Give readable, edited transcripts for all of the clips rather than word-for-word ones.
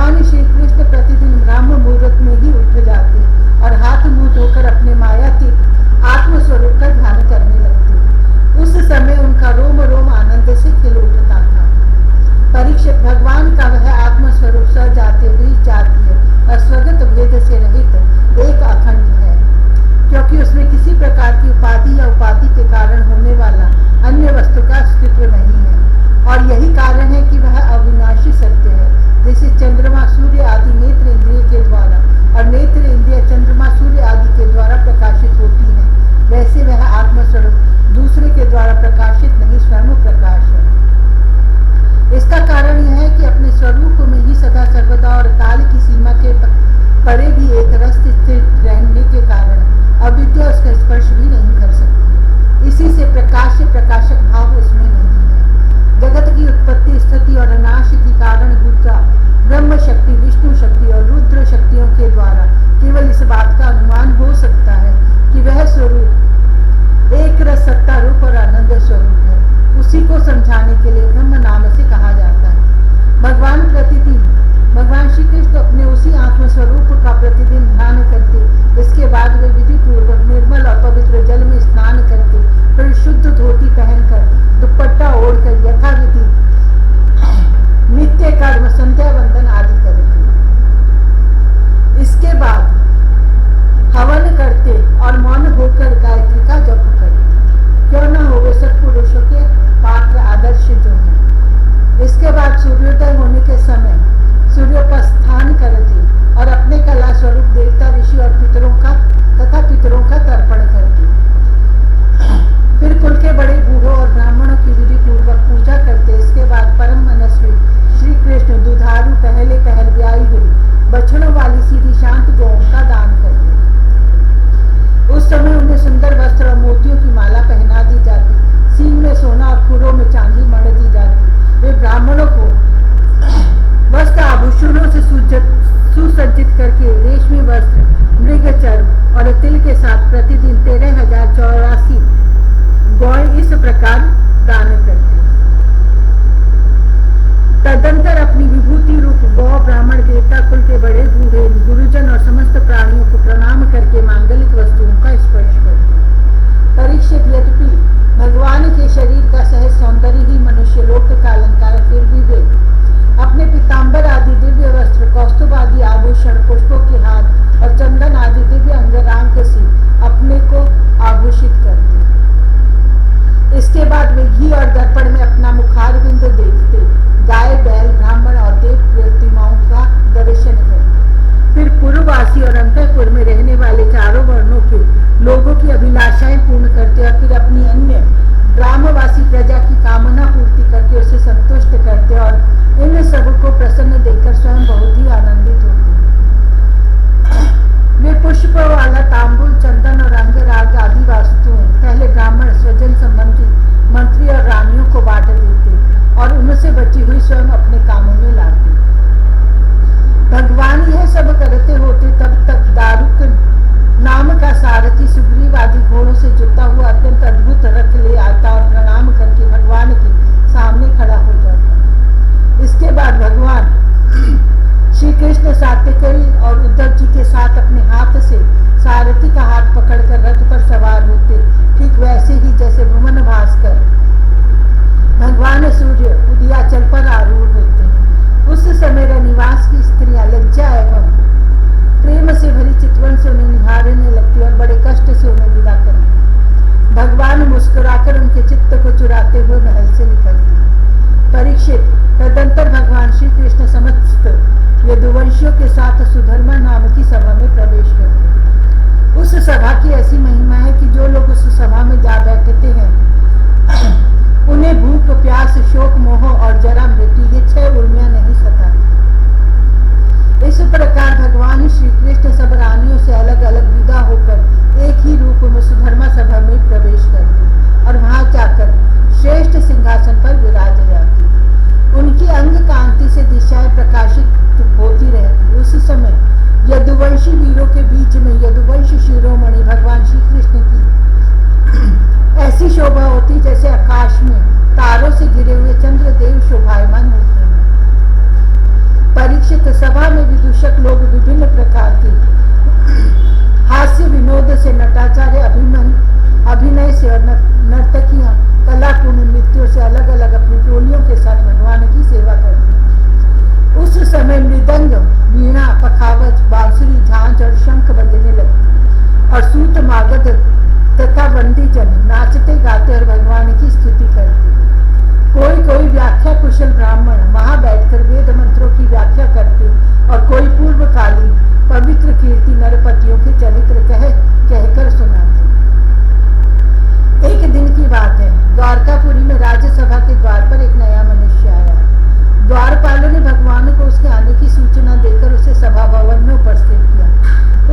भगवान श्री कृष्ण प्रतिदिन ब्रह्म मुहूर्त में ही उठ जाते और हाथ मुंह धोकर अपने मायातीत आत्मस्वरूप का ध्यान करने लगते। उस समय उनका रोम रोम आनंद से खिल उठता था। परीक्षित, भगवान का वह आत्मस्वरूप सजाते हुए जातीय और स्वगत भेद से रहित एक अखंड है, क्योंकि उसमें किसी प्रकार की उपाधि या उपाधि के कारण होने वाला अन्य वस्तु का अस्तित्व नहीं है। और यही कारण है कि वह अविनाशी सत्य है। जैसे चंद्रमा सूर्य आदि नेत्र इंद्रिय के द्वारा और नेत्र इंद्रिय चंद्रमा सूर्य आदि के द्वारा प्रकाशित होती है, वैसे वह आत्मस्वरूप दूसरे के द्वारा प्रकाशित नहीं, स्वयं प्रकाश है। इसका कारण यह है कि अपने स्वरूप में ही सदा सर्वदा और काल की सीमा के परे भी एक रस स्थित रहने के कारण अविद्या उसका स्पर्श भी नहीं कर सकती। इसी से प्रकाश प्रकाशक भाव उसमें नहीं है। जगत की उत्पत्ति, स्थिति और नाश की कारण भूता ब्रह्म शक्ति, विष्णु शक्ति और रुद्र शक्तियों के द्वारा केवल इस बात का अनुमान हो सकता है कि वह स्वरूप एक रस सत्ता रूप और आनंद स्वरूप है। उसी को समझाने के लिए ब्रह्म नाम से कहा जाता है। भगवान श्री कृष्ण अपने उसी आत्मस्वरूप का प्रतिदिन ध्यान करते। इसके बाद वे विधि पूर्वक निर्मल और पवित्र जल में स्नान करते, फिर शुद्ध धोती पहनकर दुपट्टा ओढ़कर यथाविधि नित्य कर्म संध्या वंदन आदि करते। इसके बाद हवन करते और मौन होकर गायत्री का जप करते। क्यों न हो वे सत्पुरुषों के पात्र आदर्श जो हैं। इसके बाद सूर्योदय होने के समय सूर्योपस्थान करते और अपने कला स्वरूप देवता, ऋषि और पितरों का तर्पण करते। फिर कुल के बड़े बूढ़ों और ब्राह्मणों की विधि पूर्वक पूजा करते। इसके बाद परम मनस्वी श्री कृष्ण दुधारू पहल ब्याई हुई बछड़ों वाली सीधी शांत गौओं का दान करते। उस समय उन्हें सुंदर वस्त्र और मोतियों की माला पहना दी जाती, सींग में सोना और खुरों में चांदी मढ़ दी जाती। वे ब्राह्मणों को वस्त्र आभूषणों से सुसज्जित करके रेशमी वस्त्र, मृग चर्म और तिल के साथ प्रतिदिन 13,084 गौएं इस प्रकार दान करते। तदंतर अपनी विभूति रूप गौ ब्राह्मण देवता कुल के बड़े बूढ़े गुरुजन और समस्त प्राणियों को प्रणाम करके मांगलिक वस्तुओं का स्पर्श करते। परीक्षित, यद्यपि भगवान के शरीर का सहज सौंदर्य ही मनुष्य लोक का अलंकार, फिर भी वे अपने पीताम्बर आदि दिव्य वस्त्र, कौस्तुभ आदि आभूषण, पुष्पों के हार और चंदन आदि दिव्य अंगरांक से अपने को आभूषित करते। इसके बाद वे घी और दर्पण में अपना मुखारविंद देखते, गाय, बैल, ब्राह्मण और देव प्रतिमाओं का दर्शन करते। फिर पूर्ववासी और अंतःपुर में रहने वाले चारों वर्णों के लोगों की अभिलाषाएं पूर्ण करते और फिर अपनी अन्य ग्रामवासी प्रजा की कामना पूर्ति करके उसे संतुष्ट करते और इन सबको प्रसन्न देखकर स्वयं बहुत ही आनंदित होते। वे पुष्प वाला तांबूल, चंदन और अंगराग आदि वस्तुएं पहले ब्राह्मण, स्वजन संबंधी, मंत्री और रानियों को बांट देते और उनसे बची हुई स्वयं अपने कामों में लाते। भगवान यह सब करते होते तब तक दारुक नाम का सारथी सुग्रीव आदि घोड़ों से जुटा हुआ अत्यंत अद्भुत रथ ले आता और प्रणाम करके भगवान के सामने खड़ा हो जाता। इसके बाद भगवान श्री कृष्ण सात्यकी और उद्धव जी के साथ अपने हाथ से सारथी का हाथ पकड़कर रथ पर सवार होते, ठीक वैसे ही जैसे भुवन भास्कर भगवान सूर्य उदयाचल पर आरूढ़ होते हैं। उस समय रनिवास की स्त्रियां लज्जा एवं प्रेम से भरी चितवन से उन्हें निहारने लगती और बड़े कष्ट से उन्हें विदा करती। भगवान मुस्कुराकर उनके चित्त को चुराते हुए महल से निकलते। परीक्षित, तदंतर भगवान श्री कृष्ण समस्त यदुवंशियों के साथ सुधर्मा नाम की सभा में प्रवेश करते। उस सभा की ऐसी महिमा है कि जो लोग उस सभा में जा बैठते हैं उन्हें भूख, प्यास, शोक, मोह और जरा मृत्यु ये 6 उर्मियां नहीं सताती। इस प्रकार भगवान श्री कृष्ण सब रानियों से अलग अलग विदा होकर एक ही रूप में सुधर्मा सभा में प्रवेश करते और वहां जाकर श्रेष्ठ सिंहासन पर विराज जाते। उनकी अंग कांति से दिशाएं प्रकाशित होती रहती। उस समय यदुवंशी वीरों के बीच में यदुवंश शिरोमणि भगवान श्री कृष्ण की ऐसी शोभा होती जैसे आकाश में तारों से घिरे हुए चंद्रदेव शोभायमान होते हैं। परीक्षित, सभा में विदूषक लोग विभिन्न प्रकार के हास्य विनोद से, नटाचार्य अभिनय से और नर्तकियां कलापूर्ण नृत्यों से अलग अलग अपनी टोलियों के साथ भगवान की सेवा करती। उस समय मृदंग, वीणा, पखावज, बांसुरी, झांझ और शंख बजने लगती और सूत मागध तथा बंदी जन नाचते गाते और भगवान की स्तुति करते। कोई व्याख्या कुशल ब्राह्मण वहां बैठकर वेद मंत्रों की व्याख्या करते और कोई पूर्वकालीन पवित्र कीर्ति नरपतियों के चरित्र कहकर सुनाते। एक दिन की बात है, द्वारकापुरी में राज्यसभा के द्वार पर एक नया मनुष्य आया। द्वारपालों ने भगवान को उसके आने की सूचना देकर उसे सभा भवन में उपस्थित किया।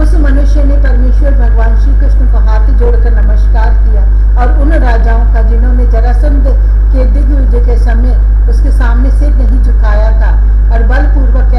उस मनुष्य ने परमेश्वर भगवान श्री कृष्ण को हाथ जोड़कर नमस्कार किया और उन राजाओं का जिन्होंने जरासंध के दिग्विजय के समय उसके सामने सिर नहीं झुकाया था और बलपूर्वक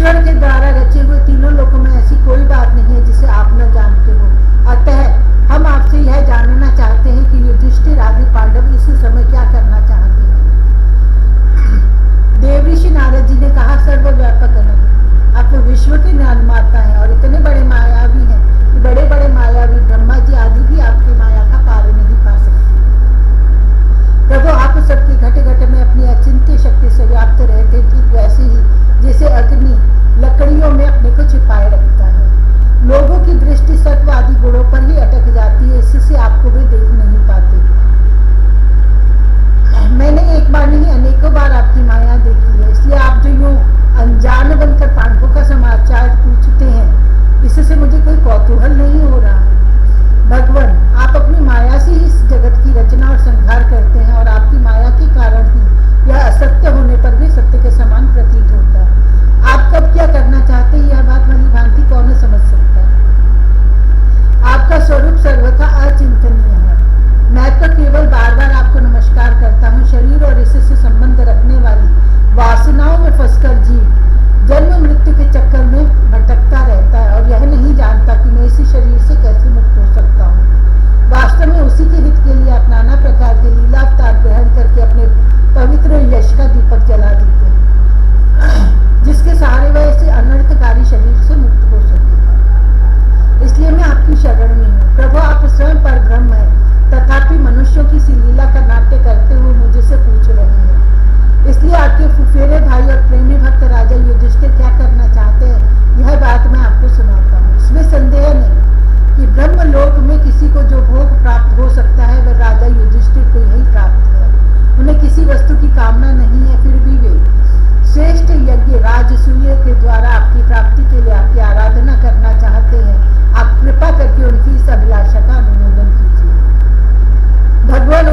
ईश्वर के द्वारा रचे हुए तीनों लोकों में ऐसी कोई बात नहीं है जिसे आप न जानते हो। अतः हम आपसे यह जानना चाहते हैं कि युधिष्ठिर आदि पांडव इस समय क्या करना चाहते हैं। देवऋषि नारद जी ने कहा, सर्वव्यापक अनंत, आप विश्व के निर्माता हैं और इतने बड़े मायावी हैं कि बड़े बड़े मायावी ब्रह्मा जी आदि भी आपकी माया का पार नहीं पा सकते। प्रभु, आप सबके घट घट में अपनी अचिंत्य शक्ति से व्याप्त रहते, ठीक वैसे ही जैसे अग्नि लकड़ियों में अपने को छिपाए रखता है। लोगों की दृष्टि सत्व आदि गुणों पर ही अटक जाती है, इससे आपको वे देख नहीं पाते। मैंने एक बार नहीं अनेकों बार आपकी माया देखी है, इसलिए आप जो यूं अनजान बनकर पांडवों का समाचार पूछते हैं, इससे मुझे कोई कौतूहल नहीं हो रहा है। भगवान, आप अपनी माया से ही इस जगत की रचना और संहार करते हैं और आपकी माया के कारण ही यह असत्य होने पर भी सत्य के समान प्रतीत होता है। आप कब क्या करना चाहते हैं, यह बात भली भांति कौन समझ सकता है। आपका स्वरूप सर्वथा अचिंतनीय है। मैं तो केवल बार बार आपको नमस्कार करता हूँ। शरीर और इससे संबंध रखने वाली वासनाओं में फंसकर जीव जन्म मृत्यु के चक्कर में भटकता रहता है और यह नहीं जानता कि मैं इसी शरीर से कैसे मुक्त हो सकता हूँ। वास्तव में उसी के हित के लिए आप नाना प्रकार के लीला अवतार ग्रहण करके अपने पवित्र यश का दीपक जला देते हैं, जिसके सहारे वह इसे अनर्थकारी शरीर से मुक्त हो सके। इसलिए मैं आपकी शरण में हूँ। प्रभु, आप स्वयं पर ब्रह्म है, तथापि मनुष्यों की सी लीला का नाट्य करते हुए मुझसे पूछ रहे हैं। इसलिए आपके फुफेरे भाई और प्रेमी भक्त राजा युधिष्ठिर क्या करना चाहते हैं, यह बात मैं आपको सुनाता हूँ। इसमें संदेह नहीं कि ब्रह्म लोक में किसी को जो भोग प्राप्त हो सकता है, वह राजा युधिष्ठिर को यही प्राप्त है। उन्हें किसी वस्तु की कामना नहीं है, फिर भी वे श्रेष्ठ यज्ञ राजसूय के द्वारा आपकी प्राप्ति के लिए आपकी आराधना करना चाहते हैं। आप कृपा करके उनकी इस अभिलाषा का अनुमोदन कीजिए। भगवान,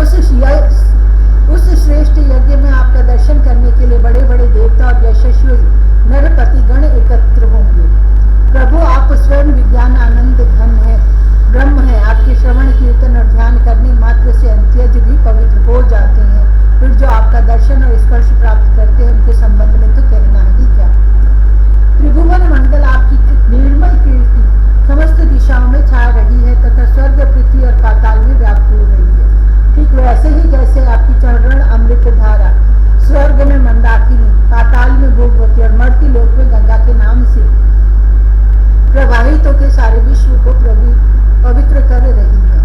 उस श्रेष्ठ यज्ञ में आपका दर्शन करने के लिए बड़े बड़े देवता और यशस्वी नरपति गण एकत्र होंगे। प्रभु, आप स्वयं विज्ञान आनंद घन है, ब्रह्म है। आपके श्रवण कीर्तन और ध्यान करने मात्र से अंत्यज भी पवित्र हो जाते हैं। फिर जो आपका दर्शन और स्पर्श प्राप्त करते हैं, उनके संबंध में तो कहना ही क्या। त्रिभुवन मंडल आपकी निर्मल कीर्ति समस्त दिशाओं में छा रही है तथा स्वर्ग, पृथ्वी और पाताल में व्याप्त हो रही है। ठीक वैसे ही जैसे आपकी चरण अमृत धारा स्वर्ग में मंदाकिनी, पाताल में भोगवती और मर्त्य लोक में गंगा के नाम से प्रवाहित होकर सारे विश्व को पवित्र कर रही है।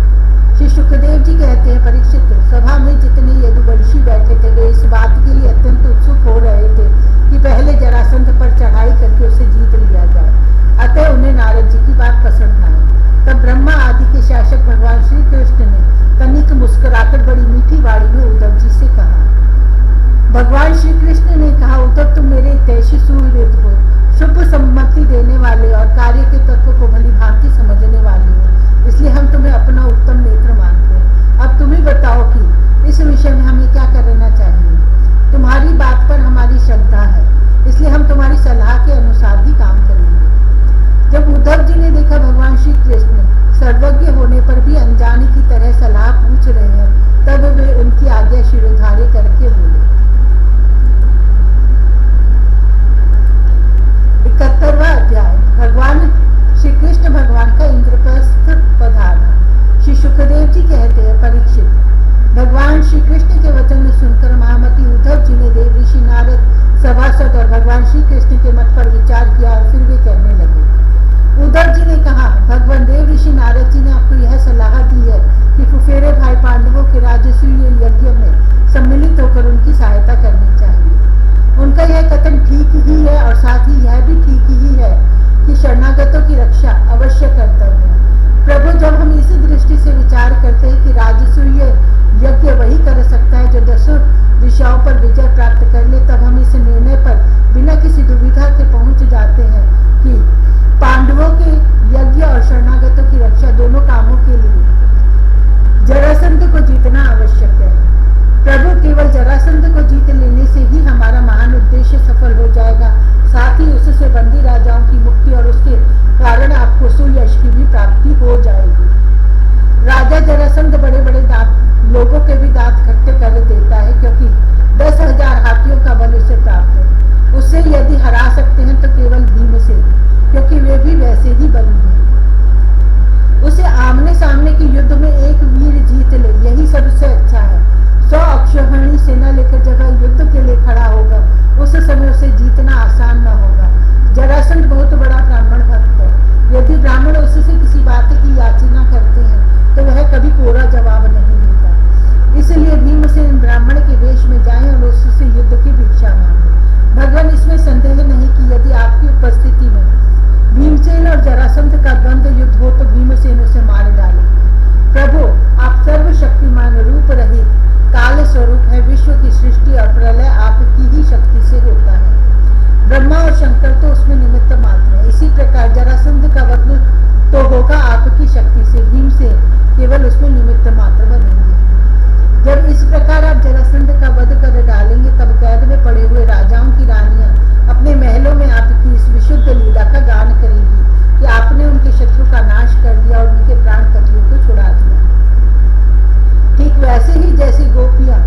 श्री सुखदेव जी कहते हैं, परीक्षित, सभा में जितने यदुवंशी बैठे थे वे इस बात के लिए अत्यंत उत्सुक हो रहे थे कि पहले जरासंध पर चढ़ाई करके उसे जीत लिया जाए। अतः उन्हें नारद जी की बात पसंद आई। तब ब्रह्मा आदि के शासक भगवान श्री कृष्ण ने तनिक मुस्कुराकर बड़ी मीठी वाणी में उद्धव जी से कहा। भगवान श्री कृष्ण ने कहा, उद्धव, तुम मेरे हितैषी सूरवीर हो, शुभ सम्मति देने वाले और कार्य के तत्व को भली भांति समझने वाले हो, इसलिए हम तुम्हें अपना उत्तम नेत्र मानते हैं। अब तुम ही बताओ कि इस विषय में हमें क्या करना चाहिए। तुम्हारी बात पर हमारी श्रद्धा है, इसलिए हम तुम्हारी सलाह के अनुसार ही काम करेंगे। जब उद्धव जी ने देखा भगवान श्री कृष्ण सर्वज्ञ होने पर भी अनजाने की तरह सलाह पूछ रहे हैं, तब वे उनकी आज्ञा शिरोधार्य करके बोले। 71वां अध्याय। भगवान श्री कृष्ण भगवान का इंद्रप्रस्थ पधारना। श्री सुखदेव जी कहते हैं, परीक्षित, भगवान श्री कृष्ण के वचन सुनकर महामती उद्धव जी ने देवऋषि नारद, सभासद और भगवान श्री कृष्ण के मत पर विचार किया और फिर वे कहने लगे। उद्धव जी ने कहा, भगवान देवऋषि नारद जी ने आपको यह सलाह दी है कि फुफेरे भाई पांडवों के राजसूय यज्ञ में सम्मिलित होकर उनकी सहायता करनी चाहिए। उनका यह कथन ठीक ही है और साथ ही यह भी ठीक ही है कि शरणागतों की रक्षा अवश्य कर्तव्य है। प्रभु, जब हम इस दृष्टि से विचार करते हैं कि राजसूय यज्ञ वही कर सकता है जो 10 दिशाओं पर विजय प्राप्त कर ले, तब हम इस निर्णय पर बिना किसी दुविधा के पहुंच जाते हैं कि पांडवों के यज्ञ और शरणागतों की रक्षा दोनों कामों के लिए जरासंध को जीतना आवश्यक है। प्रभु, केवल जरासंध को जीत लेने से ही हमारा महान उद्देश्य सफल हो जाएगा सेना लेकर जब युद्ध के लिए खड़ा होगा उस समय उसे जीतना आसान न होगा। जरासंध बहुत बड़ा ब्राह्मण भक्त है। यदि ब्राह्मण उससे किसी बात की याचना करते हैं तो वह कभी कोरा जवाब नहीं देता। इसलिए भीमसेन ब्राह्मण के वेश में जाएं और उससे युद्ध की भिक्षा मांगे। भगवान इसमें संदेह नहीं कि यदि आपकी उपस्थिति में भीमसेन और जरासंध का द्वंद्व युद्ध हो तो भीमसेन उसे मार डालेंगे। प्रभु, आप सर्वशक्तिमान रूप रहित काल स्वरूप है। विश्व की सृष्टि और प्रलय आपकी ही शक्ति से होता है। ब्रह्मा और शंकर तो उसमें निमित्त मात्र है। इसी प्रकार जरासंध का वध तो होगा आपकी शक्ति से, भीमसेन केवल उसमें निमित्त मात्र बनेंगे। जब इस प्रकार आप जरासंध का वध कर डालेंगे तब कैद में पड़े हुए राजाओं की रानियां अपने महलों में आपकी इस विशुद्ध लीला का गान करेंगी कि आपने उनके शत्रु का नाश कर दिया और उनके प्राण कटियों को छुड़ा दिया। ठीक वैसे ही जैसे गोपियां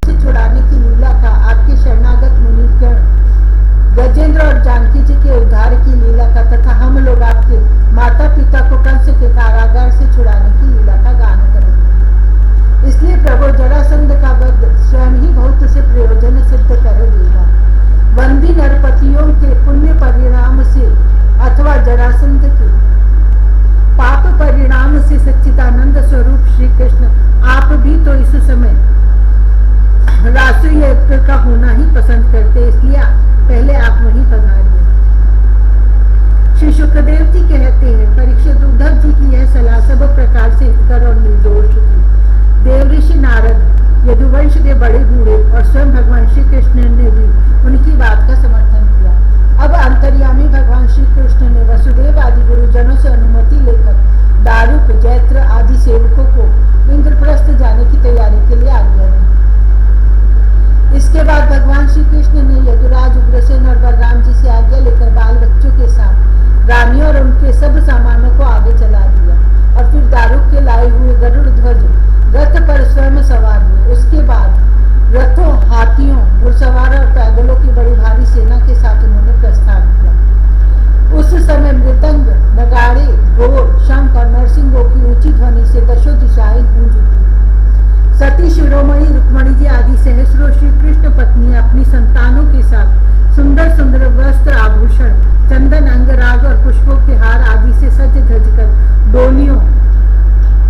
से छुड़ाने की लीला का आपके शरणागत मुनिगण गजेंद्र और जानकी जी के उद्धार की लीला का तथा हम लोग आपके माता पिता को कंस के कारागार से छुड़ाने की लीला का गान करेंगे। इसलिए प्रभु, जरासंध का वध स्वयं ही बहुत से प्रयोजन सिद्ध कर देगा। बंदी नरपतियों के पुण्य परिणाम से अथवा जरासंध के पाप परिणाम से सच्चिदानंद स्वरूप श्री कृष्ण आप भी तो इस समय रासयज्ञ का होना ही पसंद करते, इसलिए पहले आप वहीं पधारिए। श्री सुखदेव जी कहते हैं, परीक्षित, उद्धव जी की यह सलाह सब प्रकार से हितकर और निर्दोष थी। देव ऋषि नारद, यदुवंश के बड़े बूढ़े और स्वयं भगवान श्री कृष्ण ने भी उनकी बात का समर्थन किया। अब अंतर्यामी भगवान श्री कृष्ण ने वसुदेव आदि गुरुजनों से अनुमति लेकर दारुक, जैत्र आदि सेवकों को इंद्रप्रस्थ जाने की तैयारी के लिए आज्ञा दी। इसके बाद भगवान श्री कृष्ण ने यदुराज, उग्रसेन और बलराम जी से आज्ञा लेकर बाल बच्चों के साथ रानियों और उनके सब सामानों को आगे चला दिया और फिर दारुक के लाए हुए गरुड़ ध्वज रथ पर स्वयं सवार हुए। उसके बाद रथों, हाथियों, घुड़सवार और पैदलों की बड़ी भारी सेना के साथ उन्होंने प्रस्थान किया। उस समय मृदंग, नगाड़े, ढोल, शंख और नरसिंहों की ऊंची ध्वनि से दशों दिशाएं गूंज उठी। सती शिरोमणि रुक्मणी जी आदि सहस्रों श्री कृष्ण पत्नी अपनी संतानों के साथ सुंदर सुंदर वस्त्र, आभूषण, चंदन, अंगराग और पुष्पों के हार आदि से सज धज कर डोलियों,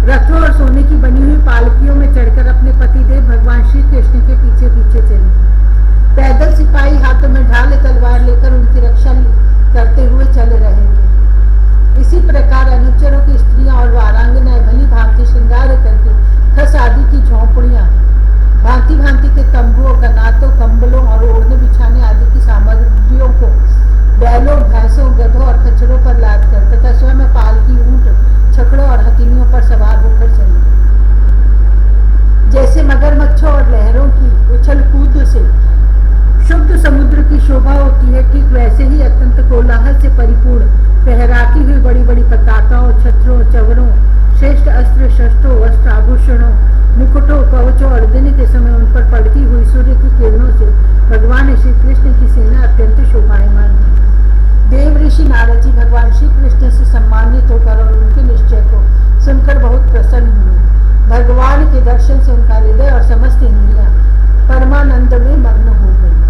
रथों और सोने की बनी हुई पालकियों में चढ़कर अपने पतिदेव भगवान श्री कृष्ण के पीछे पीछे चली। पैदल सिपाही हाथों में ढाल तलवार लेकर उनकी रक्षा करते हुए चल रहे थे। इसी प्रकार अनुचरों की स्त्रियां और वारांगनाएं भली भांति श्रृंगार करके खस आदि की झोंपड़ियां, भांति भांति के तंबुओं, कनातों, कंबलों और ओढ़ने बिछाने आदि की सामग्रियों को बैलों, भैंसों, गधों और खच्चरों पर लाद कर तथा स्वयं पालकी, ऊंट, छकड़ों और हथिनियों पर सवार होकर चली। जैसे मगरमच्छों और लहरों की उछल कूद से शुद्ध समुद्र की शोभा होती है, ठीक वैसे ही अत्यंत कोलाहल से परिपूर्ण फहराती हुई बड़ी बड़ी पताकाओं, छत्रों, चवरों, श्रेष्ठ अस्त्र शस्त्रों, वस्त्र, आभूषणों, मुकुटों, कवचों और दिन के समय उन पर पड़ती हुई सूर्य की किरणों से भगवान श्री कृष्ण की सेना अत्यंत शोभायमान है। देव ऋषि नारद जी भगवान श्री कृष्ण से सम्मानित होकर और उनके निश्चय को सुनकर बहुत प्रसन्न हुए। भगवान के दर्शन से उनका हृदय और समस्त इंद्रियां परमानंद में मग्न हो गई।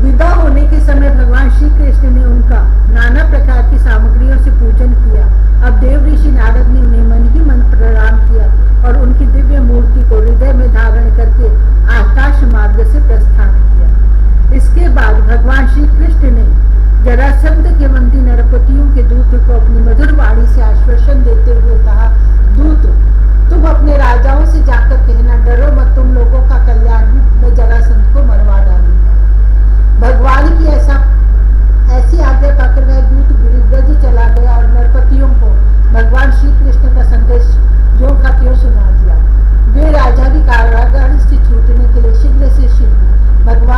विदा होने के समय भगवान श्री कृष्ण ने उनका नाना प्रकार की सामग्रियों से पूजन किया। अब देव ऋषि नारद ने उन्हें मन ही मन प्रणाम किया और उनकी दिव्य मूर्ति को हृदय में धारण करके आकाश मार्ग से प्रस्थान किया। इसके बाद भगवान श्री कृष्ण ने जरासंध के बंदी नरपतियों के दूत को अपनी मधुर वाणी से आश्वासन देते हुए कहा, दूत, तुम अपने राजाओं से जाकर कहना, डरो मत, तुम लोगों का कल्याण ही मैं जरासंध को मरवा डालूंगा। भगवान की ऐसी आज्ञा पाकर वह दूत गिरिव्रज चला गया और नरपतियों को भगवान श्री कृष्ण का संदेश जो का त्यों सुना दिया। वे राजा भी कारागार से छूटने के लिए शीघ्र से शीघ्र भगवान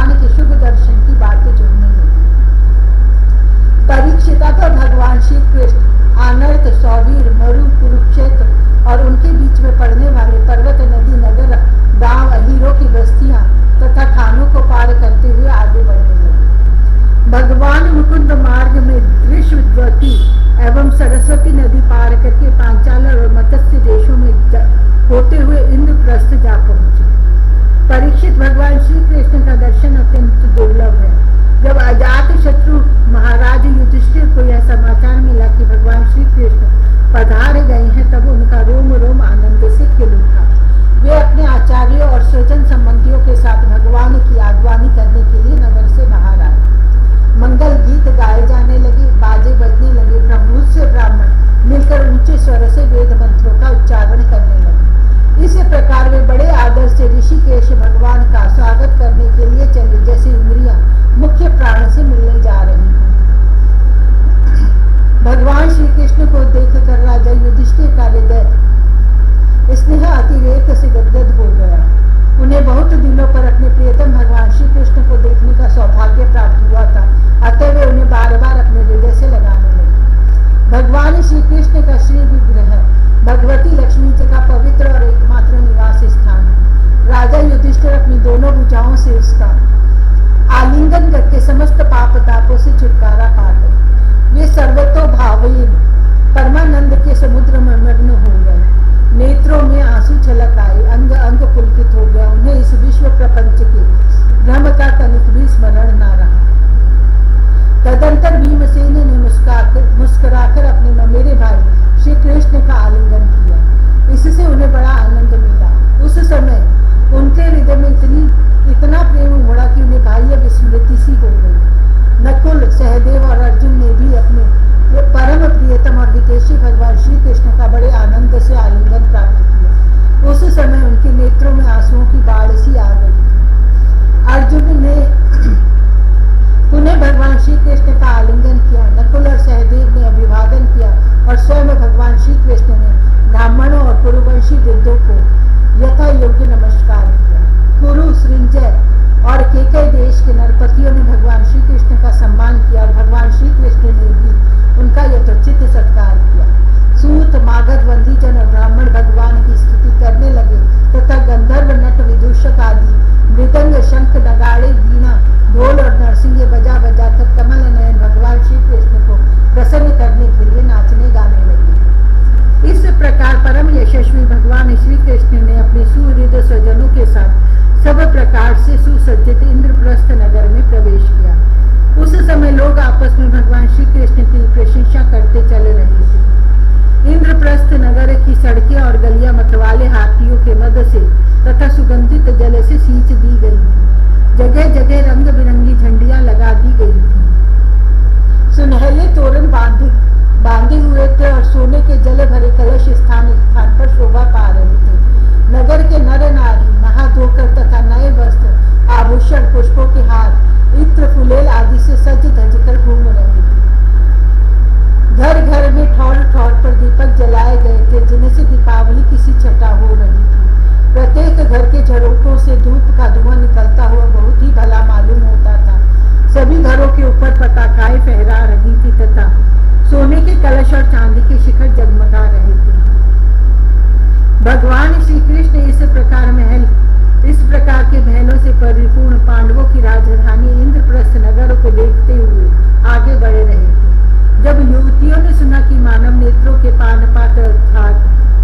सड़कें और गलियां मतवाले हाथियों के मद से तथा सुगंधित जल से सींच दी गई थी। जगह जगह रंग बिरंगी झंडियां लगा दी गई थी। सुनहले तोरण बांधे हुए थे और सोने के जल भरे कलश स्थान स्थान पर शोभा पा रहे थे। नगर के नर नारी नहा धोकर तथा नए वस्त्र, आभूषण, पुष्पों के हार, इत्र, फुलेल आदि से सज धज कर घूम रहे थे। घर घर में ठौर ठौर पर दीपक जलाए गए थे, जिनसे दीपावली किसी छटा हो रही थी। प्रत्येक घर के झरोखों से धूप का धुआं निकलता हुआ बहुत ही भला मालूम होता था। सभी घरों के ऊपर पताकाएं फहरा रही थी तथा सोने के कलश और चांदी के शिखर जगमगा रहे थे। भगवान श्री कृष्ण इस प्रकार के महलों से परिपूर्ण पांडवों की राजधानी इंद्रप्रस्थ नगर को देखते हुए आगे बढ़े रहे थे। जब युवतियों ने सुना कि मानव नेत्रों के पानपात्र अर्थात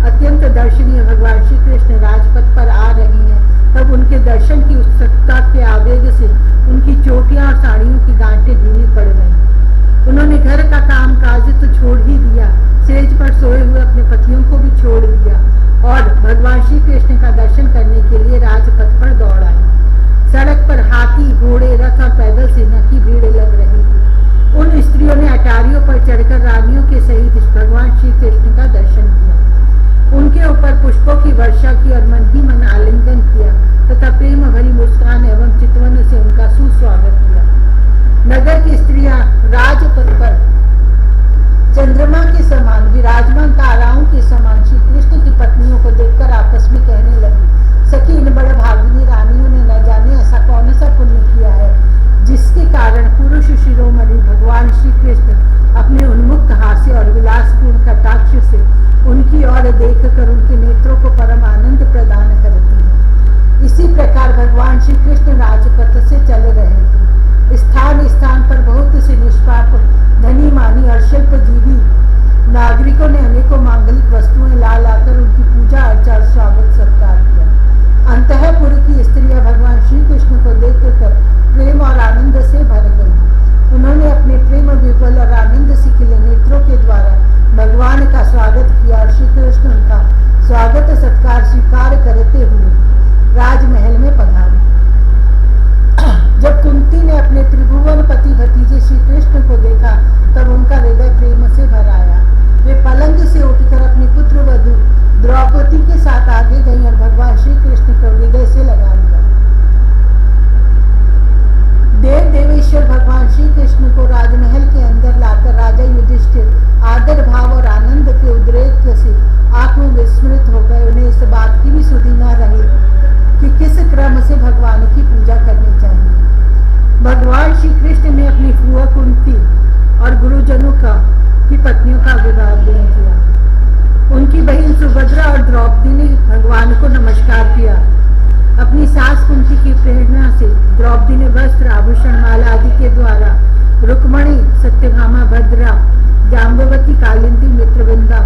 अत्यंत दर्शनीय भगवान श्री कृष्ण राजपथ पर आ रही हैं, तब उनके दर्शन की उत्सुकता के आवेग से उनकी चोटियां और साड़ियों की गांठें ढीली पड़ गईं। उन्होंने घर का काम काज तो छोड़ ही दिया, सेज पर सोए हुए अपने पतियों को भी छोड़ दिया और भगवान श्री कृष्ण का दर्शन करने के लिए राजपथ पर दौड़ आए। सड़क पर हाथी, घोड़े, रथ और पैदल सेना की भीड़ लग रही थी। उन स्त्रियों ने अटारियों पर चढ़कर रानियों के सहित भगवान श्री कृष्ण का दर्शन किया। उनके ऊपर पुष्पों की वर्षा की और मन ही मन आलिंगन किया तथा प्रेम भरी मुस्कान एवं चितवन से उनका सुस्वागत किया। नगर की स्त्रियां राजपथ पर चंद्रमा के समान विराजमान ताराओं के समान श्री कृष्ण की पत्नियों को देखकर आपस में कहने लगी, सखी, इन बड़े भागिनी रानियों ने न जाने ऐसा कौन सा पुण्य किया है, जिसके कारण पुरुष शिरोमणि भगवान श्री कृष्ण अपने उन्मुक्त हास्य और विलासपूर्ण कटाक्ष से उनकी ओर देखकर उनके नेत्रों को परम आनंद प्रदान करती हैं। इसी प्रकार भगवान श्री कृष्ण राजपथ से चल रहे थे। स्थान स्थान पर बहुत से निष्पाप, धनी मानी और शिल्पजीवी नागरिकों ने अनेकों मांगलिक वस्तुएं ला लाकर उनकी पूजा अर्चा और स्वागत सत्कार किया। अंतःपुर की स्त्रियां भगवान श्री कृष्ण को देखकर प्रेम और आनंद से भर गईं। उन्होंने अपने प्रेम विपुल और आनंद से खिले नेत्रों के द्वारा भगवान का स्वागत किया और श्री कृष्ण उनका स्वागत सत्कार स्वीकार करते हुए राजमहल में पधारे। जब कुंती ने अपने त्रिभुवन पति भतीजे श्री कृष्ण को देखा, तब उनका हृदय प्रेम से भर आया। वे पलंग से उठकर अपनी पुत्र वधू द्रौपदी के साथ आगे गई और भगवान श्री कृष्ण को हृदय से लगा लिया। देव देवेश्वर भगवान श्री कृष्ण को राजमहल के अंदर लाकर राजा युधिष्ठिर आदर भाव और आनंद के उद्रेक से आत्मविस्मृत हो गए। उन्हें इस बात की भी सुधि न रही कि किस क्रम से भगवान की पूजा करनी चाहिए। भगवान श्री कृष्ण ने अपनी फुआ कुंती और गुरुजनों की पत्नियों का अभिवादन किया। उनकी बहन सुभद्रा और द्रौपदी ने भगवान को नमस्कार किया। अपनी सास कुंती की प्रेरणा से द्रौपदी ने वस्त्र, आभूषण, माला आदि के द्वारा रुक्मणी, सत्यभामा, भद्रा, जाम्बवती, कालिंदी, मित्रविंदा,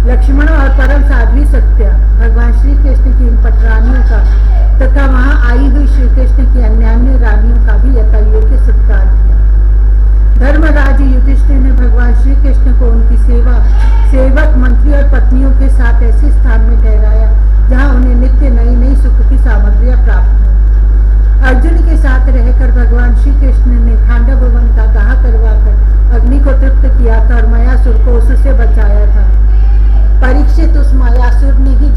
लक्ष्मण और परम साध्वी सत्या भगवान श्री कृष्ण की इन पटरानियों का तथा वहां आई हुई श्री कृष्ण की अन्य रानियों का भी यथायोग्य सत्कार किया। धर्मराज युधिष्ठिर ने भगवान श्री कृष्ण को उनकी सेवक, मंत्री और पत्नियों के साथ ऐसे स्थान में ठहराया जहां उन्हें नित्य नई नई सुख की सामग्रियां प्राप्त हुई। अर्जुन के साथ रहकर भगवान श्री कृष्ण ने खांडव वन का दाह करवाकर अग्नि को तृप्त किया था और मायासुर को उससे बचाया था। परीक्षित उस मायासुर ने ही